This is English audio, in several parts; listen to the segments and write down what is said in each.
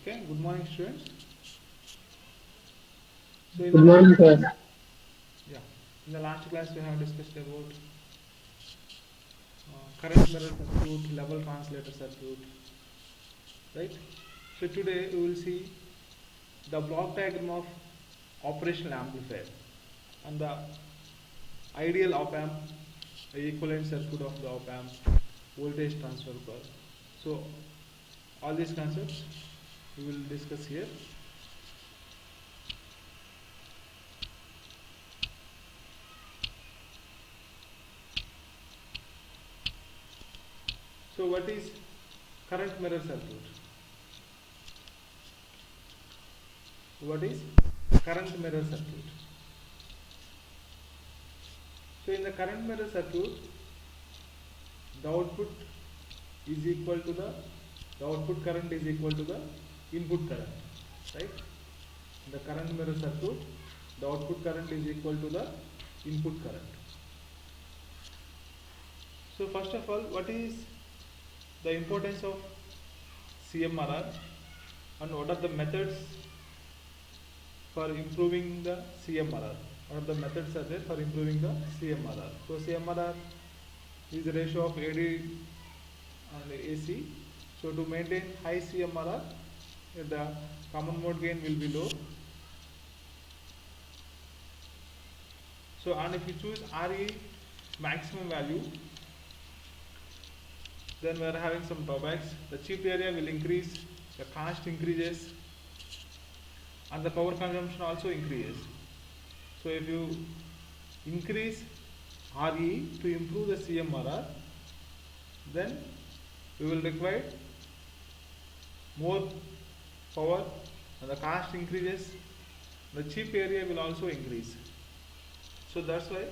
Okay, good morning, students. So in the Good morning, sir. yeah, in the last class we have discussed about current mirror circuit, level translator circuit, right? So today we will see the block diagram of operational amplifier and the ideal op amp, the equivalent circuit of the op amp, voltage transfer curve. So all these concepts we will discuss here. So what is current mirror circuit? What is current mirror circuit? So in the current mirror circuit, the output is equal to the output current is equal to the input current, right? In the current mirror circuit, the output current is equal to the input current. So first of all, what is the importance of CMRR and what are the methods for improving the CMRR? What are the methods are there for improving the CMRR? So CMRR is the ratio of AD and AC. So to maintain high CMRR, the common mode gain will be low. So and if you choose RE maximum value, then we are having some drawbacks. The chip area will increase, the cost increases, and the power consumption also increases. So if you increase RE to improve the CMRR, then we will require more power and the cost increases, the chip area will also increase. So that's why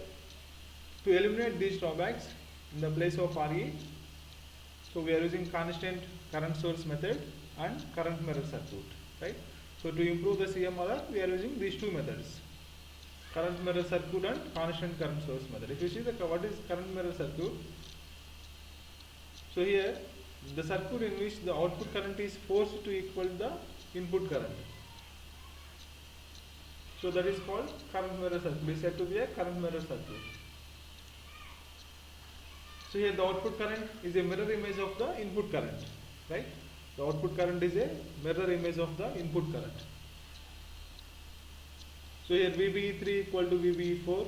to eliminate these drawbacks in the place of RE, so we are using constant current source method and current mirror circuit, right? So to improve the CMRR, we are using these two methods, current mirror circuit and constant current source method. If you see what is current mirror circuit, so here the circuit in which the output current is forced to equal the input current. So that is called current mirror circuit. It is said to be a current mirror circuit. So here the output current is a mirror image of the input current, right? The output current is a mirror image of the input current. So here VBE3 equal to VBE4.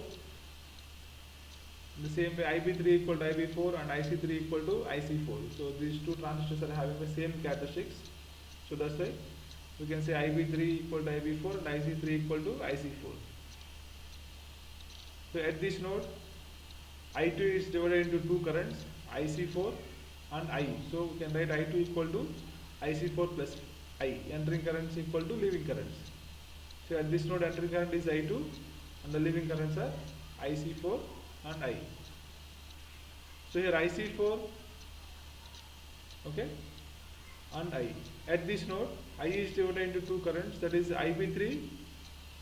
In the same way IB3 equal to IB4 and IC3 equal to IC4. So these two transistors are having the same characteristics. So that's why we can say IB3 equal to IB4 and IC3 equal to IC4. So at this node, I2 is divided into two currents, IC4 and I. So we can write I2 equal to IC4 plus I. Entering currents equal to leaving currents. So at this node, entering current is I2 and the leaving currents are IC4 and I. So here IC4, okay, and I. At this node, I is divided into two currents, that is IB3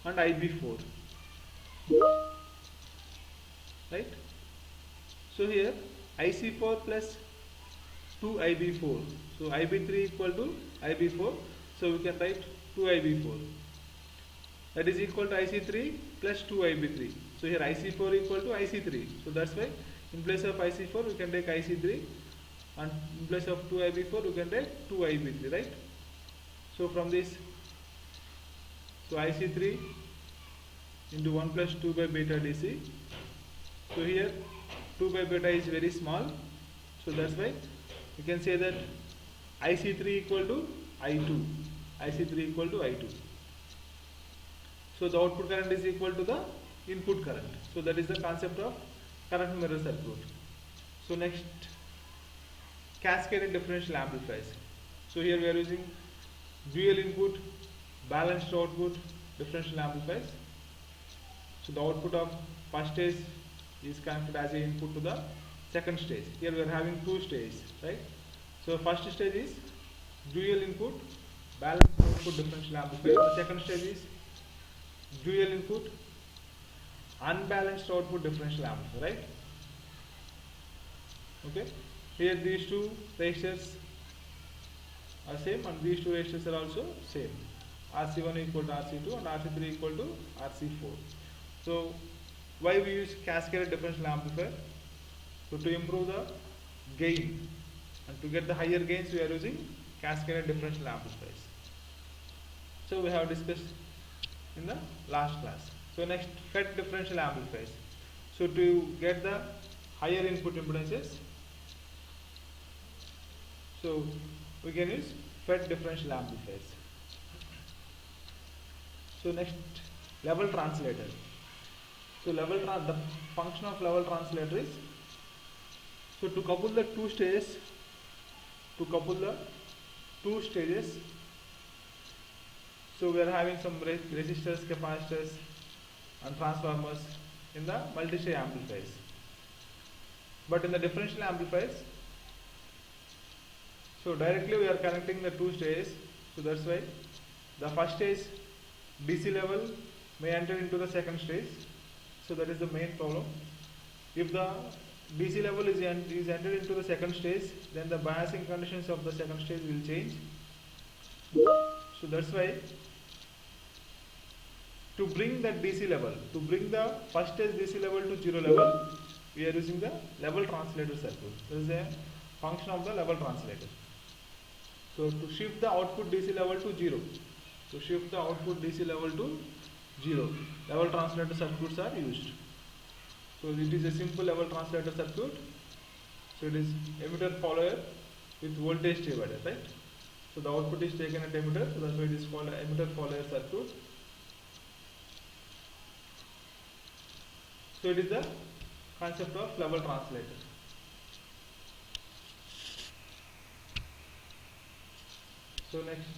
and IB4, right? So here IC4 plus 2IB4. So IB3 equal to IB4. So we can write 2IB4. That is equal to IC3 plus 2IB3. So here IC4 equal to IC3. So that's why in place of IC4 we can take IC3 and in place of 2IB4 we can take 2IB3, right? So from this, so IC3 into 1 plus 2 by beta DC. So here 2 by beta is very small. So that's why we can say that IC3 equal to I2. IC3 equal to I2. So the output current is equal to the input current. So that is the concept of current mirror circuit. So next, cascaded differential amplifiers. So here we are using dual input, balanced output differential amplifiers. So the output of first stage is connected as an input to the second stage. Here we are having two stages, right? So first stage is dual input, balanced output differential amplifier. The second stage is dual input, unbalanced output differential amplifier, right? Okay. Here these two resistors are same, and these two resistors are also same. RC1 equal to RC2 and RC3 equal to RC4. So why we use cascaded differential amplifier? So to improve the gain, and to get the higher gains we are using cascaded differential amplifiers. So we have discussed in the last class. So next, FET differential amplifiers. So to get the higher input impedances, so we can use FET differential amplifiers. So next, level translator. So the function of level translator is, so to couple the two stages, so we are having some resistors, capacitors and transformers in the multi-stage amplifiers. But in the differential amplifiers, so directly we are connecting the two stages. So that's why the first stage DC level may enter into the second stage. So that is the main problem. If the DC level is entered into the second stage, then the biasing conditions of the second stage will change. So that's why to bring that DC level, to bring the first stage DC level to 0 level, we are using the level translator circuit. This is a function of the level translator. So to shift the output DC level to 0, level translator circuits are used. So it is a simple level translator circuit. So it is emitter follower with voltage divider, right? So the output is taken at emitter, so that's why it is called emitter follower circuit. So it is the concept of level translator. So next,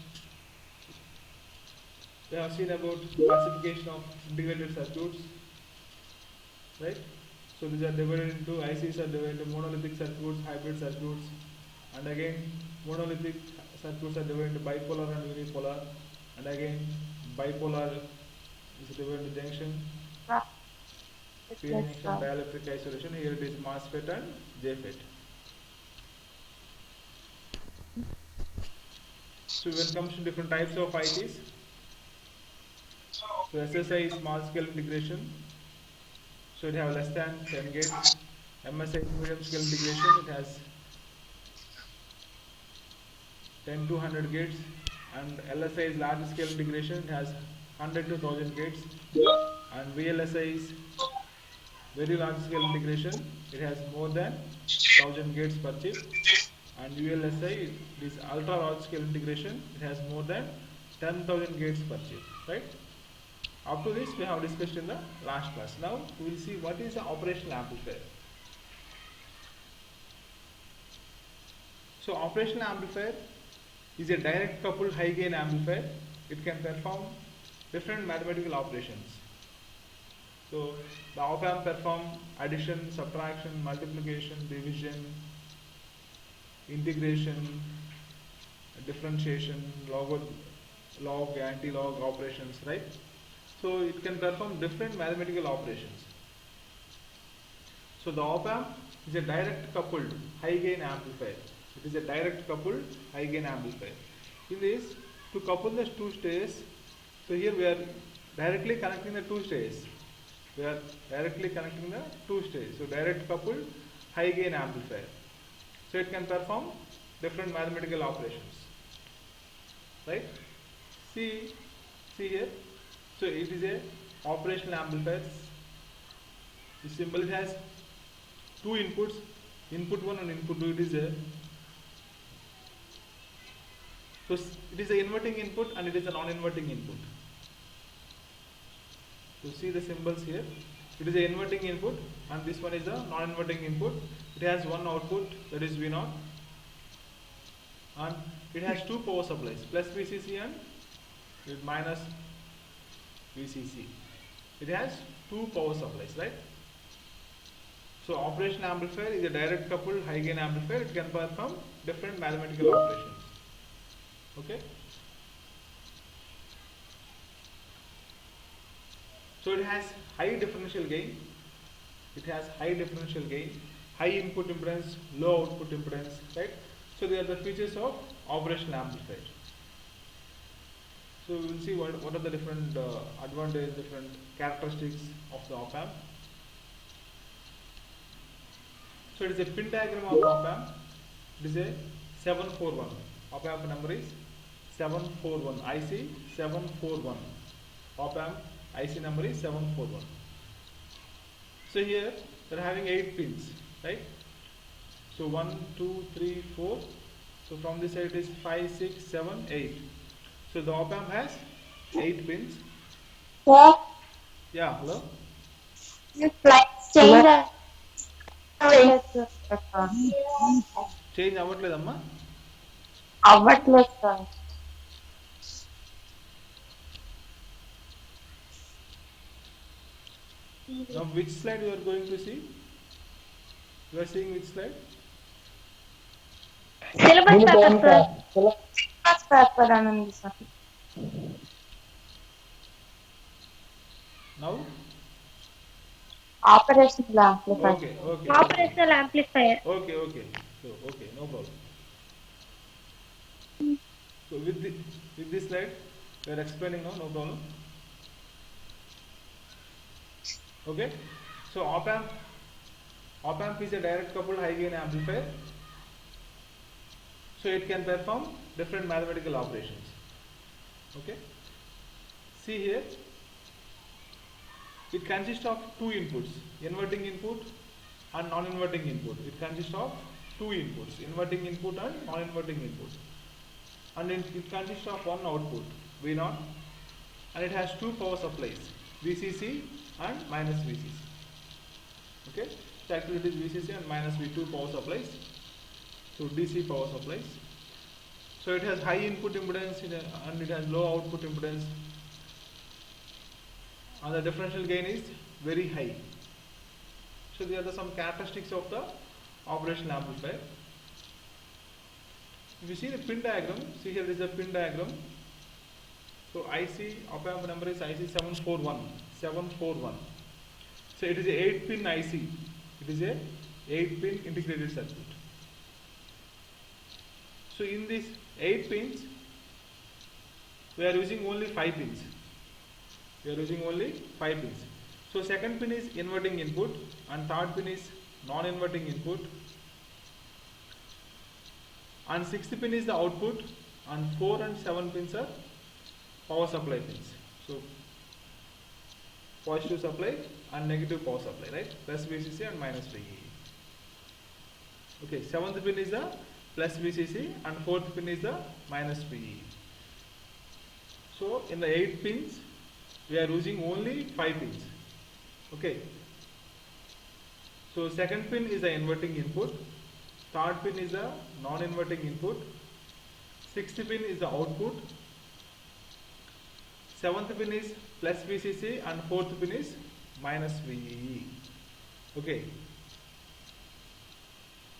we have seen about classification of integrated circuits, right? So these are divided into, ICs are divided into monolithic circuits, hybrid circuits, and again monolithic circuits are divided into bipolar and unipolar, and again bipolar is divided into junction, PN junction, dielectric isolation. Here it is MOSFET and JFET. So when it comes to different types of ICs, so SSI is small scale integration, so it has less than 10 gates. MSI is medium scale integration, it has 10 to 100 gates, and LSI is large scale integration, it has 100 to 1000 gates, and VLSI is very large scale integration, it has more than 1000 gates per chip, and ULSI is ultra large scale integration, it has more than 10,000 gates per chip, right? Up to this we have discussed in the last class. Now we will see what is the operational amplifier. So operational amplifier is a direct coupled high gain amplifier. It can perform different mathematical operations. So the op amp perform addition, subtraction, multiplication, division, integration, differentiation, log, anti-log operations, right? So it can perform different mathematical operations. So the op amp is a direct coupled high gain amplifier. It is a direct coupled high gain amplifier. In this, to couple the two stages, so here we are directly connecting the two stages. So direct coupled high gain amplifier. So it can perform different mathematical operations, right? See here. So it is a operational amplifier. The symbol, it has two inputs, input 1 and input 2. It is a, so it is an inverting input and it is a non-inverting input. So see the symbols here. It is an inverting input and this one is a non-inverting input. It has one output, that is V0, and it has two power supplies, plus VCC and minus VCC. It has two power supplies, right? So operational amplifier is a direct coupled high gain amplifier. It can perform different mathematical operations. Okay. So it has high differential gain. High input impedance, low output impedance, right? So they are the features of operational amplifier. So we will see what are the different advantages, different characteristics of the op amp. So it is a pin diagram of op amp. It is a 741. Op amp number is 741. IC 741. Op amp IC number is 741. So here we are having 8 pins, right? So 1, 2, 3, 4. So from this side it is 5, 6, 7, 8. So the op amp has 8 pins. Yeah. Yeah, hello? Change అవ్వట్లేదమ్మా. అవ్వట్లేదు sir. Now which slide you are going to see? You are seeing which slide? Syllabus paper sir. Syllabus paper అని ఉంది sir. Now? Operational amplifier. Okay, okay. Operational amplifier. Okay, okay. So, okay, no problem. So with this slide, we are explaining now, no problem. Okay. So op amp is a direct coupled high gain amplifier. So it can perform different mathematical operations. Okay. See here. It consists of two inputs, inverting input and non-inverting input. It consists of two inputs, inverting input and non-inverting input. And it consists of one output, V0, and it has two power supplies, VCC and minus VCC. Okay, so actually it is VCC and minus V2 power supplies, so DC power supplies. So it has high input impedance and it has low output impedance. And the differential gain is very high. So these are some characteristics of the operational amplifier. If you see the pin diagram, see here is a pin diagram. So IC op amp number is IC 741. 741. So it is a 8-pin IC. It is a 8-pin integrated circuit. So in these 8 pins, we are using only 5 pins. We are using only 5 pins. So second pin is inverting input and third pin is non-inverting input, and sixth pin is the output, and 4 and 7 pins are power supply pins. So positive supply and negative power supply, right? Plus VCC and minus VCC. Okay, 7th pin is the plus VCC and 4th pin is the minus VCC. So in the 8 pins, we are using only 5 pins. Okay. So second pin is the inverting input, third pin is the non-inverting input, sixth pin is the output, 7th pin is plus VCC and 4th pin is minus VEE. Okay.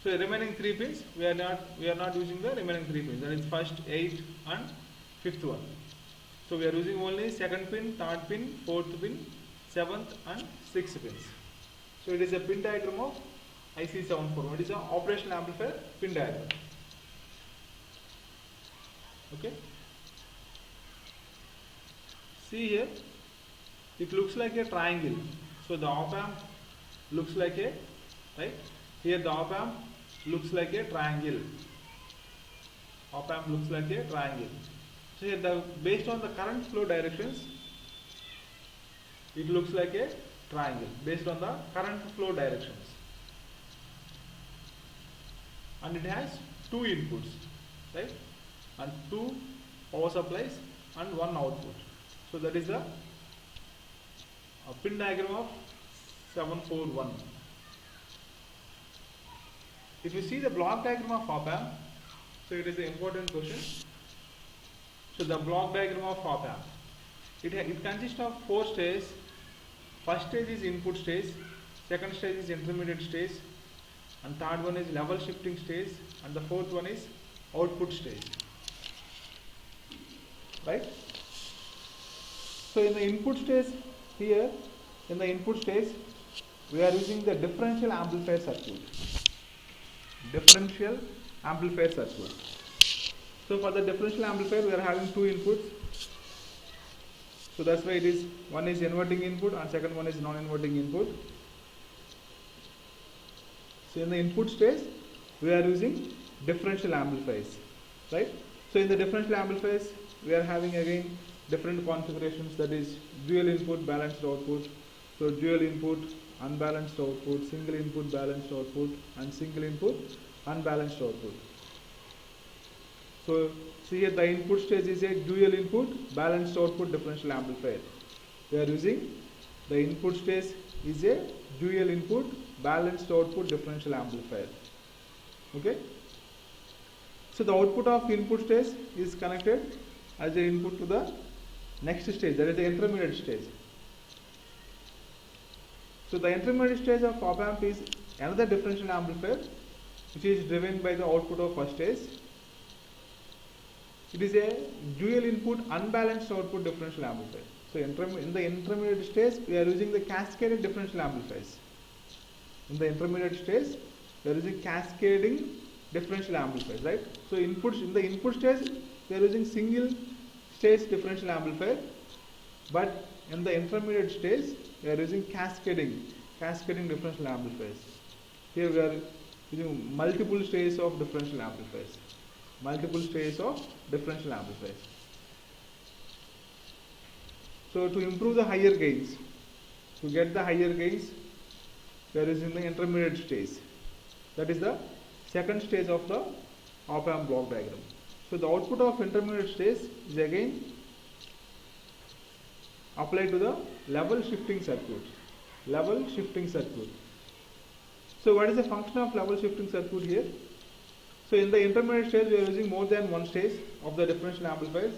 So the remaining 3 pins, we are not using the remaining 3 pins. That is first 8 and 5th one. So we are using only second pin, third pin, 4th pin, 7th and 6th pins. So it is a pin diagram of IC741. It is an operational amplifier pin diagram. Okay. See here, it looks like a triangle. So the op amp looks like a, right? Here the op amp looks like a triangle. Op amp looks like a triangle. So here based on the current flow directions, it looks like a triangle based on the current flow directions. And it has 2 inputs, right? And 2 power supplies and 1 output. So that is the pin diagram of 741. If you see the block diagram of op amp, so it is an important question. So the block diagram of op amp, it consists of 4 stages. First stage is input stage, second stage is intermediate stage, and third one is level shifting stage, and the fourth one is output stage. Right? So in the input stage here, in the input stage, we are using the differential amplifier circuit. Differential amplifier circuit. So for the differential amplifier, we are having two inputs. So that's why it is one is inverting input and second one is non-inverting input. So in the input stage, we are using differential amplifiers, right? So in the differential amplifiers, we are having again different configurations, that is dual input balanced output. So dual input unbalanced output, single input balanced output, and single input unbalanced output. So see here the input stage is a dual input balanced output differential amplifier. We are using the input stage is a dual input balanced output differential amplifier. Okay. So the output of input stage is connected as an input to the next stage, that is the intermediate stage. So the intermediate stage of op amp is another differential amplifier which is driven by the output of first stage. It is a dual input unbalanced output differential amplifier. So in the intermediate stage, we are using the cascaded differential amplifiers. In the intermediate stage, we are using cascading differential amplifiers, right? So in the input stage, we are using single stage differential amplifier, but in the intermediate stage, we are using cascading differential amplifiers. Here we are using multiple stages of differential amplifiers. So to improve the higher gains, to get the higher gains, we are using the intermediate stage. That is the second stage of the op amp block diagram. So the output of intermediate stage is again applied to the level shifting circuit. So what is the function of level shifting circuit here? So in the intermediate stage, we are using more than one stage of the differential amplifiers.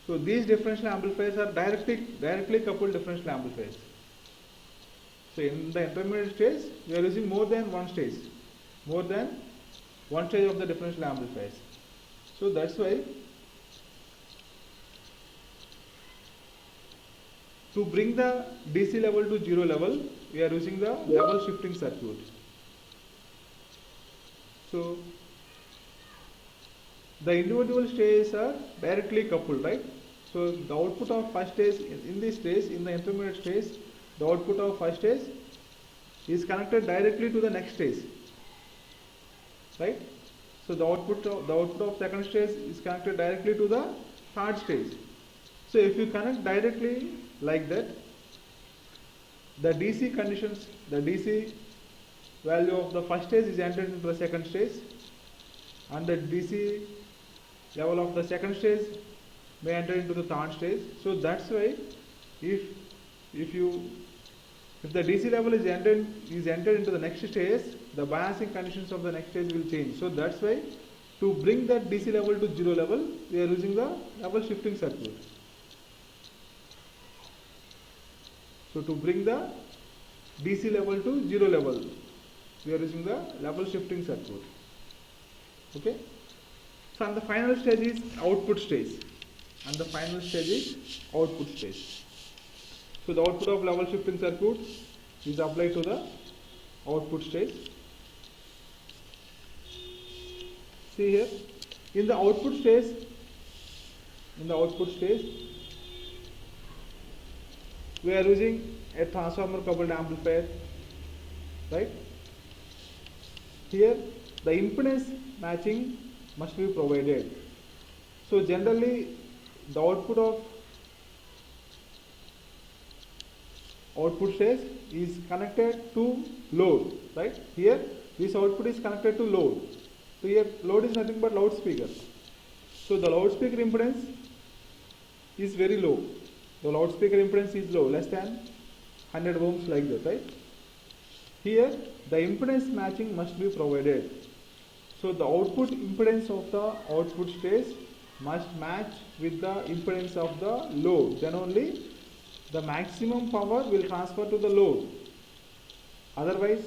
So these differential amplifiers are directly coupled differential amplifiers. So in the intermediate stage, we are using more than one stage of the differential amplifiers. So that's why to bring the DC level to zero level, we are using the level shifting circuit. So the individual stages are directly coupled, right? So the output of first stage in this stage, in the intermediate stage, the output of first stage is connected directly to the next stage, right? So the output of second stage is connected directly to the third stage. So if you connect directly like that, the DC conditions, the DC value of the first stage is entered into the second stage, and the DC level of the second stage may enter into the third stage. So that's why if the DC level is entered into the next stage, the biasing conditions of the next stage will change. So that's why to bring that DC level to zero level, we are using the level shifting circuit. So to bring the DC level to zero level, we are using the level shifting circuit. Okay. So and the final stage is output stage. So the output of level shifting circuit is applied to the output stage. See here, in the output stage, we are using a transformer coupled amplifier, right? Here the impedance matching must be provided. So generally the output of output stage is connected to load, right? Here this output is connected to load. So here load is nothing but loudspeaker. So the loudspeaker impedance is very low. The loudspeaker impedance is low, less than 100 ohms, like that, right? Here the impedance matching must be provided. So the output impedance of the output stage must match with the impedance of the load. Then only the maximum power will transfer to the load. Otherwise,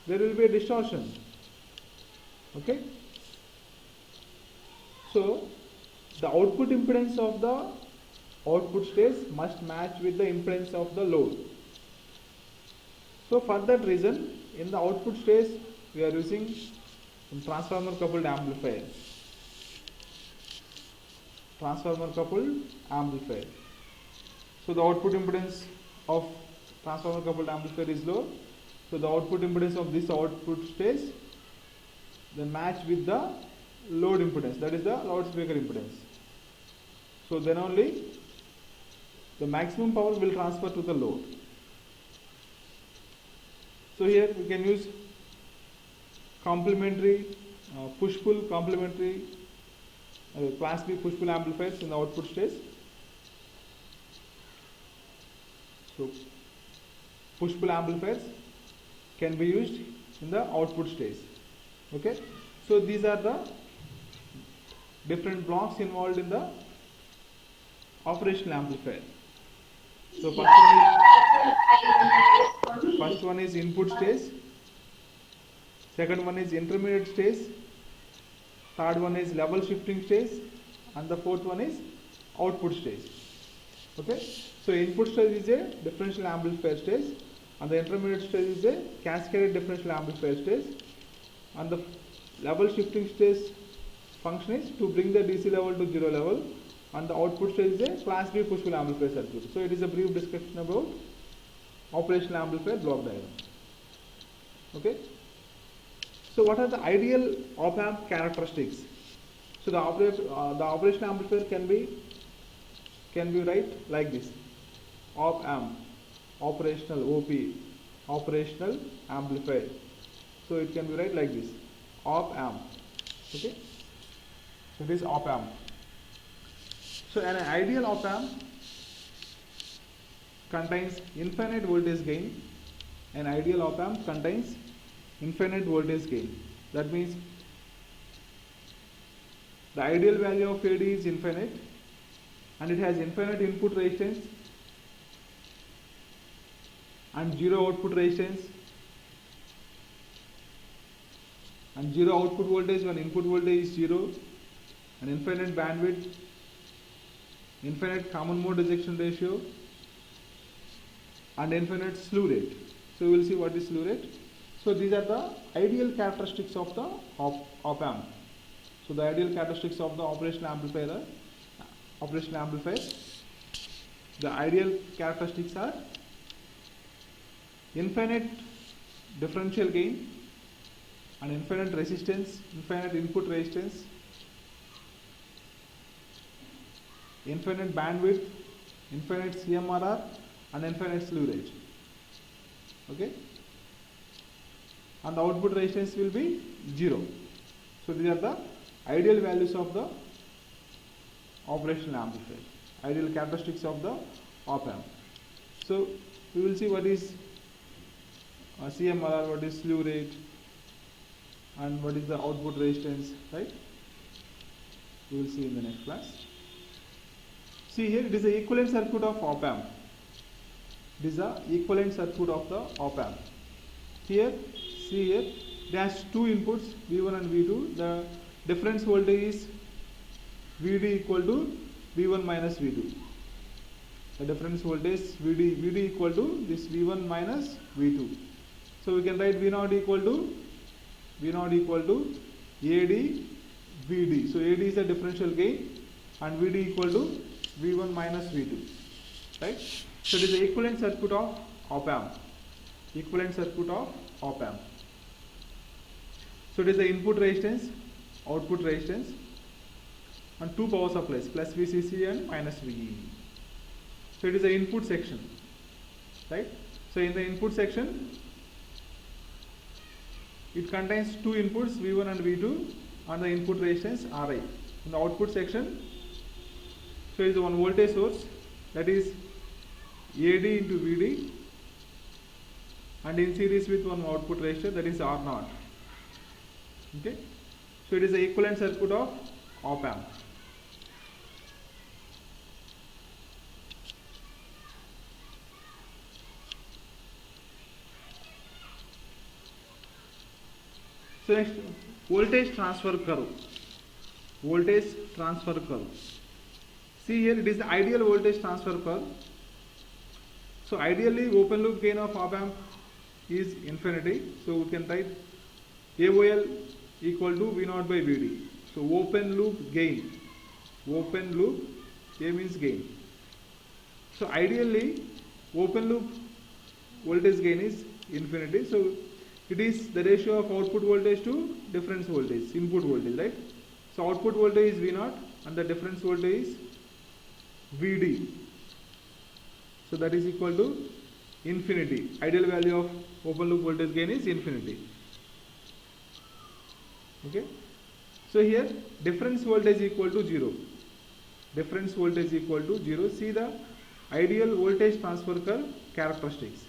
there will be a distortion. Okay? So the output impedance of the output stage must match with the impedance of the load. So for that reason, in the output stage, we are using transformer coupled amplifier. transformer coupled amplifier. So the output impedance of transformer coupled amplifier is low. So the output impedance of this output stage then match with the load impedance, that is the loudspeaker impedance. So then only the maximum power will transfer to the load. So here we can use complementary push-pull complementary class B push-pull amplifiers in the output stage. So push-pull amplifiers can be used in the output stage. Okay, so these are the different blocks involved in the operational amplifier. So first one is input stage, second one is intermediate stage, third one is level shifting stage, and the fourth one is output stage. Okay, so input stage is a differential amplifier stage, and the intermediate stage is a cascaded differential amplifier stage, and the level shifting stage function is to bring the DC level to 0 level, and the output stage is a class B push-pull amplifier circuit. So it is a brief description about operational amplifier block diagram. Okay, so what are the ideal op-amp characteristics? So the operational amplifier can be write like this: op-amp, operational OP, operational amplifier. So it can be write like this: op-amp. Okay, so it is op-amp. So an ideal op-amp contains infinite voltage gain. An ideal op-amp contains infinite voltage gain. That means the ideal value of AD is infinite, and it has infinite input resistance and zero output resistance and zero output voltage when input voltage is zero, and infinite bandwidth, infinite common mode rejection ratio, and infinite slew rate. So we will see what is slew rate. So these are the ideal characteristics of the op-amp. So the ideal characteristics of the operational amplifier. The ideal characteristics are infinite differential gain and infinite resistance, infinite input resistance, infinite bandwidth, infinite CMRR, and infinite slew rate. Okay, and the output resistance will be 0. So these are the ideal values of the operational amplifier, ideal characteristics of the op-amp. So we will see what is CMRR, what is slew rate, and what is the output resistance, right? We will see in the next class. See here, it is the equivalent circuit of op-amp. It is the equivalent circuit of the op-amp. Here, see here, it has two inputs, V1 and V2. The difference voltage is VD equal to V1 minus V2. The difference voltage VD equal to this V1 minus V2. So we can write V0 equal to AD VD. So AD is the differential gain, and VD equal to V1 minus V2. Right? So it is the equivalent circuit of op-amp. Equivalent circuit of op-amp. So it is the input resistance, output resistance, and two power supplies, plus VCC and minus VE. So it is the input section, right? So in the input section, it contains two inputs, V1 and V2, and the input resistance Ri. In the output section, so it is one voltage source, that is AD into VD, and in series with one output resistor, that is R0. Okay, so it is the equivalent circuit of op-amp. So next, voltage transfer curve. Voltage transfer curve. See here, it is the ideal voltage transfer curve. So ideally, open loop gain of op-amp is infinity. So we can write AOL equal to V0 by VD. So open loop gain open loop, A means gain. So ideally open loop voltage gain is infinity. So it is the ratio of output voltage to difference voltage, input voltage, right? So output voltage is V0 and the difference voltage is Vd. So that is equal to infinity. Ideal value of open loop voltage gain is infinity. Okay. So here difference voltage equal to 0. Difference voltage equal to 0. See the ideal voltage transfer curve characteristics.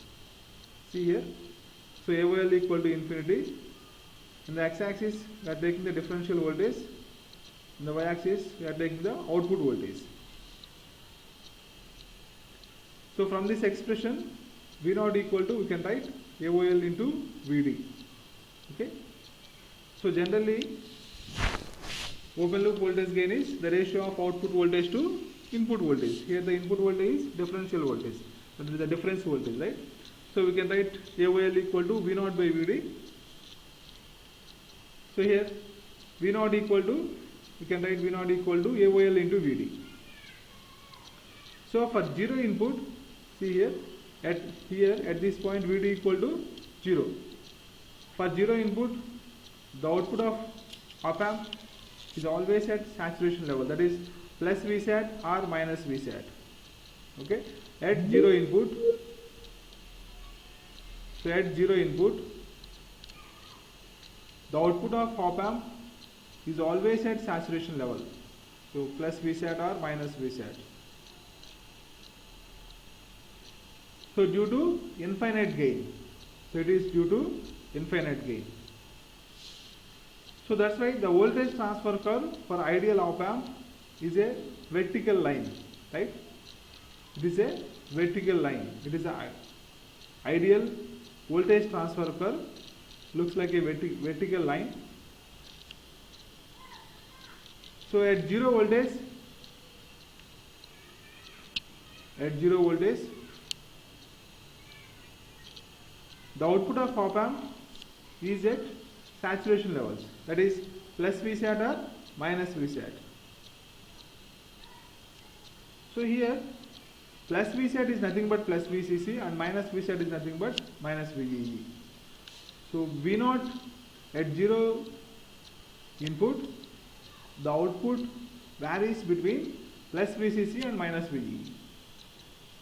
See here. So AOL equal to infinity. In the x-axis we are taking the differential voltage. In the y-axis we are taking the output voltage. So from this expression V0 equal to, we can write AOL into Vd. Okay. So generally open loop voltage gain is the ratio of output voltage to input voltage. Here the input voltage is differential voltage, that is the difference voltage, right? So we can write AOL equal to V0 by Vd. So here V0 equal to, we can write V0 equal to AOL into Vd. So for 0 input, see here at this point Vd equal to 0. For 0 input, the output of op amp is always at saturation level, that is plus Vsat or minus Vsat. Okay, at 0 input, so at 0 input the output of op amp is always at saturation level, so plus Vsat or minus Vsat. So due to infinite gain, so it is due to infinite gain. So that's why the voltage transfer curve for ideal op amp is a vertical line, right? It is a vertical line. It is an ideal voltage transfer curve, looks like a vertical line. So at 0 voltage, the output of op amp is at saturation levels, that is plus Vsat or minus Vsat. So here plus Vsat is nothing but plus Vcc and minus Vsat is nothing but minus Vee. So V0 at 0 input, the output varies between plus Vcc and minus Vee.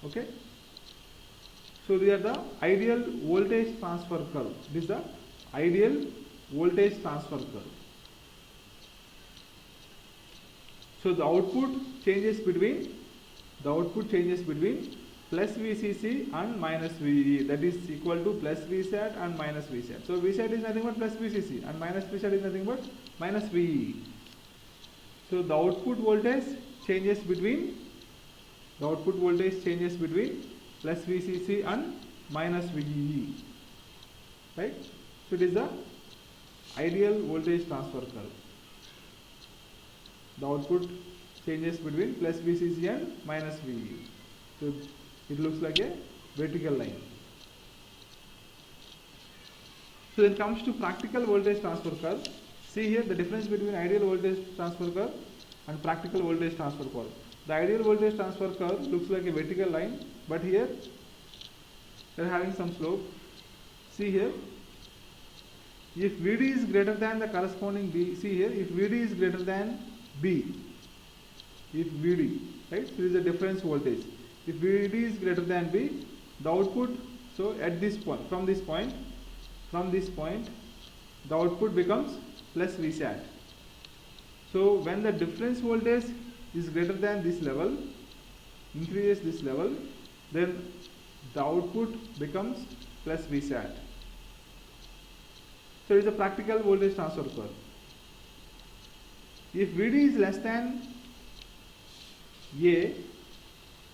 Okay. So these are the ideal voltage transfer curve. This is the ideal voltage transfer curve. So the output changes between plus Vcc and minus Vee, that is equal to plus Vsat and minus Vsat. So Vsat is nothing but plus Vcc and minus Vsat is nothing but minus Vee. So the output voltage changes between plus Vcc and minus Vee, right? So it is the ideal voltage transfer curve. The output changes between plus Vcc and minus Vee. So it looks like a vertical line. So then comes to practical voltage transfer curve. See here the difference between ideal voltage transfer curve and practical voltage transfer curve. The ideal voltage transfer curve looks like a vertical line, but here they are having some slope. See here, if Vd is greater than the corresponding B, see here, if Vd is greater than B, if Vd, right, so this is a difference voltage. If Vd is greater than B, the output, so at this point, from this point, the output becomes plus Vsat. So when the difference voltage is greater than this level, increases this level, then the output becomes plus Vsat. So it is a practical voltage transfer curve. If Vd is less than A,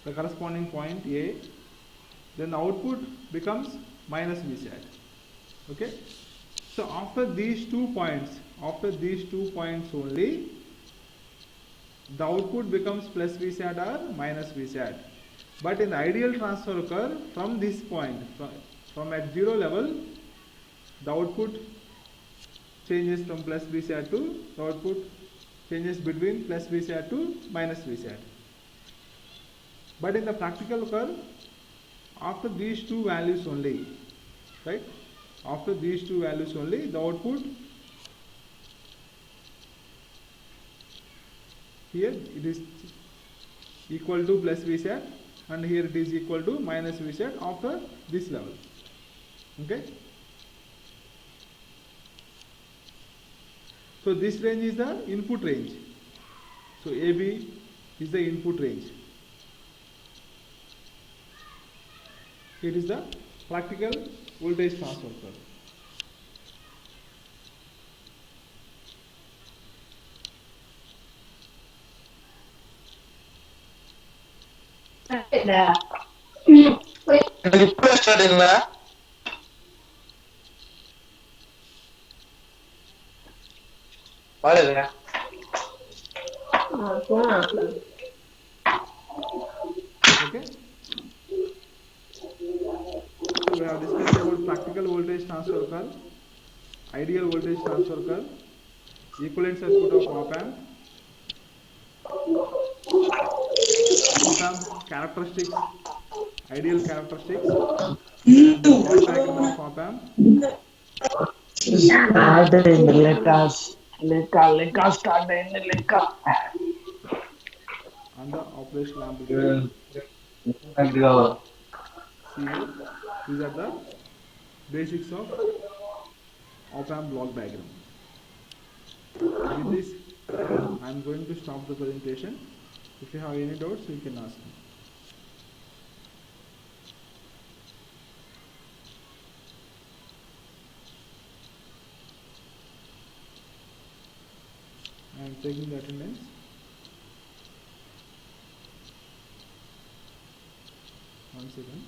the corresponding point A, then the output becomes minus Vsat. Okay. So after these 2 points only, the output becomes plus Vsat or minus Vsat. But in the ideal transfer curve, from this point, from at 0 level, the output changes from plus Vsat to, the output changes between plus VSAT to minus VSAT. But in the practical curve, after these two values only, right? After these two values only, the output here it is equal to plus VSAT, and here it is equal to minus VSAT after this level. Okay. So this range is the input range. So AB is the input range. It is the practical voltage transfer curve. ఇప్పుడు start అయిందా వాడేదా Okay. So we have discussed about practical voltage transfer curve, ideal voltage transfer curve, equivalent circuit of op-amp characteristics, ideal characteristics, and the block diagram of op-amp, లెక్క start అయింది లెక్క and the operational amplifier. See here, these are the basics of op-amp block diagram. With this, I am going to stop the presentation. If you have any doubts, you can ask me. I am taking the attendance. One second.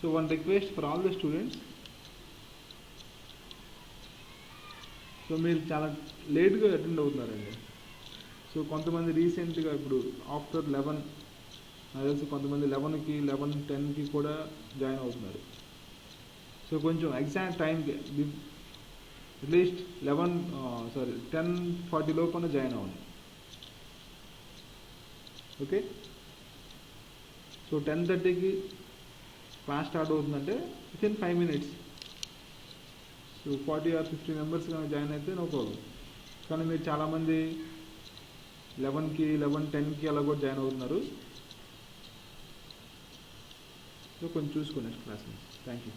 So one request for all the students. So మీరు చాలా లేట్గా attend అవుతున్నారండి. So కొంతమంది రీసెంట్గా ఇప్పుడు after 11 నాకు తెలిసి కొంతమంది 11కి 11:10కి కూడా జాయిన్ అవుతున్నారు. సో కొంచెం ఎగ్జాక్ట్ టైంకి అట్లీస్ట్ 10:40 లోపల జాయిన్ అవ్వండి. ఓకే. సో 10:30కి క్లాస్ స్టార్ట్ అవుతుందంటే within 5 minutes. So 40 or 50 members కానీ జాయిన్ అయితే నో ప్రాబ్లం. కానీ మీరు చాలామంది 11కి 11:10కి అలా కూడా జాయిన్ అవుతున్నారు. సో కొంచెం చూసుకోండి క్లాస్. Thank you.